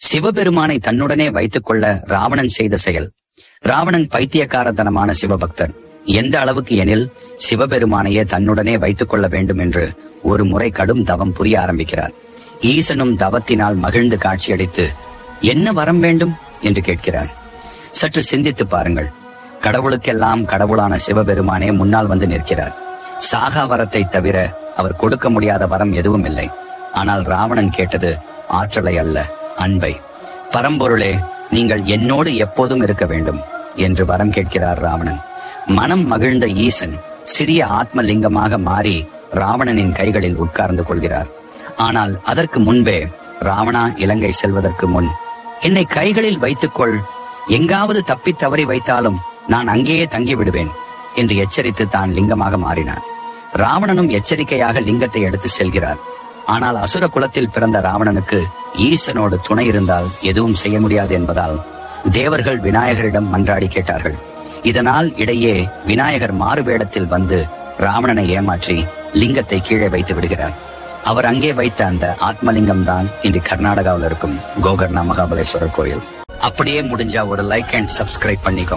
சிவபெருமானை தன்னுடனே வைத்துக் கொள்ள ராவணன் செய்த செயல். ராவணன் பைத்தியக்காரத்தனமான சிவபக்தர். எந்த அளவுக்கு எனில் சிவபெருமானையே தன்னுடனே வைத்துக் கொள்ள வேண்டும் என்று ஒரு முறை கடும் தவம் புரிய ஆரம்பிக்கிறார். ஈசனும் தவத்தினால் மகிழ்ந்து காட்சியளித்து என்ன வரம் வேண்டும் என்று கேட்கிறார். சற்று சிந்தித்து பாருங்கள். கடவுளுக்கெல்லாம் கடவுளான சிவபெருமானே முன்னால் வந்து நிற்கிறார். சாகா வரத்தை தவிர அவர் கொடுக்க முடியாத வரம் எதுவும் இல்லை. ஆனால் ராவணன் கேட்டது ஆற்றலை அல்ல, அன்பை. பரம்பொருளே, நீங்கள் என்னோடு எப்போதும் இருக்க வேண்டும் என்று வரம் கேட்கிறார் ராவணன். மனம் மகிழ்ந்த ஈசன் சிறிய ஆத்மலிங்கமாக மாறி ராவணனின் கைகளில் உட்கார்ந்து கொள்கிறார். ஆனால் அதற்கு முன்பே ராவணா, இலங்கை செல்வதற்கு முன் என்னை கைகளில் வைத்துக்கொள், எங்காவது தப்பி தவறி வைத்தாலும் நான் அங்கேயே தங்கிவிடுவேன் என்று எச்சரித்து தான் லிங்கமாக மாறினார். ராவணனும் எச்சரிக்கையாக லிங்கத்தை எடுத்து செல்கிறார். ஆனால் அசுர குலத்தில் பிறந்த ராவணனுக்கு ஈசனோடு துணை இருந்தால் எதுவும் செய்ய முடியாது என்பதால் தேவர்கள் விநாயகரிடம் மன்றாடி கேட்டார்கள். இதனால் இடையே விநாயகர் மாறுவேடத்தில் வந்து ராவணனை ஏமாற்றி லிங்கத்தை கீழே வைத்து விடுகிறார். அவர் அங்கே வைத்த அந்த ஆத்மலிங்கம் தான் இன்று கர்நாடகாவில் இருக்கும் கோகர்ணா மகாபலேஸ்வரர் கோயில். அப்படியே முடிஞ்சா ஒரு லைக் அண்ட் சப்ஸ்கிரைப் பண்ணிக்கோ.